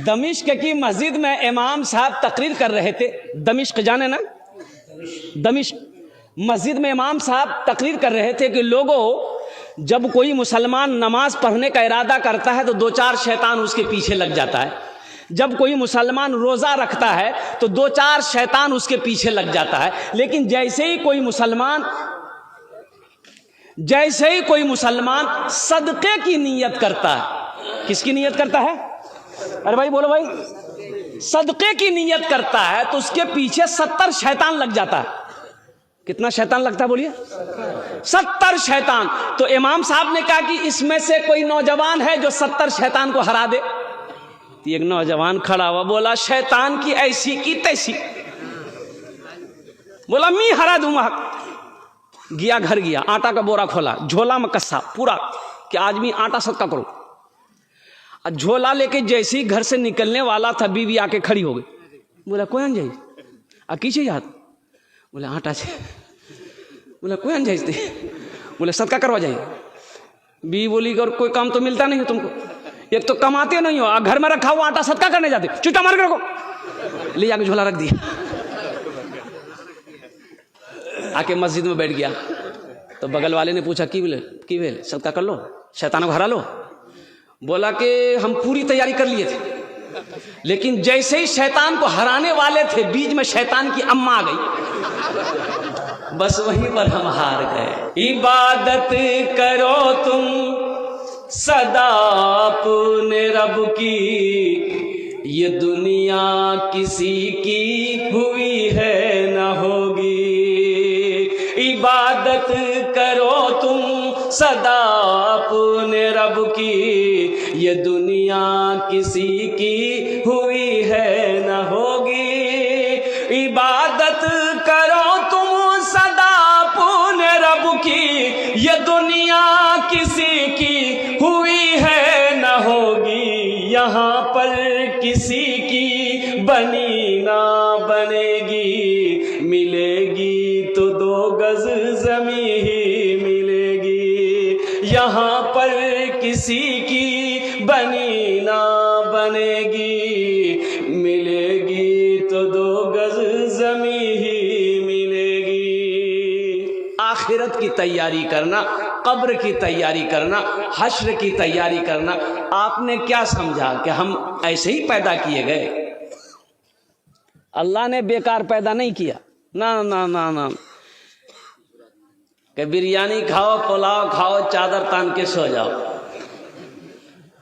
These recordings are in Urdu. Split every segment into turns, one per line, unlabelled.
دمشق کی مسجد میں امام صاحب تقریر کر رہے تھے. دمشق جانے نا, دمشق مسجد میں امام صاحب تقریر کر رہے تھے کہ لوگوں, جب کوئی مسلمان نماز پڑھنے کا ارادہ کرتا ہے تو دو چار شیطان اس کے پیچھے لگ جاتا ہے. جب کوئی مسلمان روزہ رکھتا ہے تو دو چار شیطان اس کے پیچھے لگ جاتا ہے. لیکن جیسے ہی کوئی مسلمان صدقے کی نیت کرتا ہے, کس کی نیت کرتا ہے؟ ارے بھائی بولو بھائی, صدقے کی نیت کرتا ہے تو اس کے پیچھے 70 شیطان لگ جاتا ہے. کتنا شیطان لگتا ہے بولیے؟ 70 شیطان. تو امام صاحب نے کہا کہ اس میں سے کوئی نوجوان ہے جو 70 شیطان کو ہرا دے. ایک نوجوان کھڑا ہوا, بولا شیطان کی ایسی کی تیسی, بولا میں ہرا دوں گا. گیا گھر گیا, آٹا کا بورا کھولا, جھولا میں کسا پورا کہ آج بھی آٹا صدقہ کرو. جھولا لے کے جیسے ہی گھر سے نکلنے والا تھا, بیوی آ کے کھڑی ہو گئی. بولا کوئی ان جائے کی چاہیے ہاتھ؟ بولے آٹا سے. بولا کوئی ان جائے, بولے صدقہ کروا جائیے. بیوی بولی کہ اور کوئی کام تو ملتا نہیں ہے تم کو, ایک تو کماتے نہیں ہو, گھر میں رکھا ہوا آٹا صدقہ کرنے جاتے, چوٹا مار کے رکھو. لے جا کے جھولا رکھ دیا, آ کے مسجد میں بیٹھ گیا. تو بغل والے نے پوچھا کی بولے صدقہ کر لو, شیطانوں کو ہرا لو. بولا کہ ہم پوری تیاری کر لیے تھے, لیکن جیسے ہی شیطان کو ہرانے والے تھے بیچ میں شیطان کی اماں آ گئی, بس وہیں پر ہم ہار گئے. عبادت کرو تم سدا اپنے رب کی, یہ دنیا کسی کی ہوئی ہے نہ ہوگی. عبادت کرو تم سدا اپنے رب کی, یہ دنیا کسی کی ہوئی ہے نہ ہوگی. عبادت کرو تم سدا اپنے رب کی, یہ دنیا کسی کی ہوئی ہے نہ ہوگی. یہاں پر کسی کی بنی نہ بنے گی, ملے گی تو 2 گز زمین ہی ملے گی. یہاں پر کسی کی بنی نہ بنے گی, ملے گی تو 2 گز زمین ہی ملے گی. آخرت کی تیاری کرنا, قبر کی تیاری کرنا, حشر کی تیاری کرنا. آپ نے کیا سمجھا کہ ہم ایسے ہی پیدا کیے گئے؟ اللہ نے بیکار پیدا نہیں کیا. نا نا نا نا, کہ بریانی کھاؤ, پلاؤ کھاؤ, چادر تان کے سو جاؤ.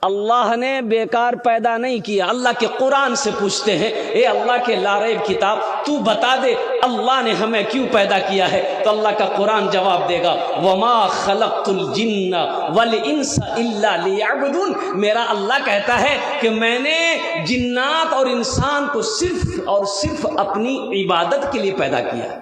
اللہ نے بیکار پیدا نہیں کیا. اللہ کے قرآن سے پوچھتے ہیں, اے اللہ کے لاریب کتاب تو بتا دے اللہ نے ہمیں کیوں پیدا کیا ہے؟ تو اللہ کا قرآن جواب دے گا, وما خلقت الجن والانس الا لیعبدون. میرا اللہ کہتا ہے کہ میں نے جنات اور انسان کو صرف اور صرف اپنی عبادت کے لیے پیدا کیا ہے.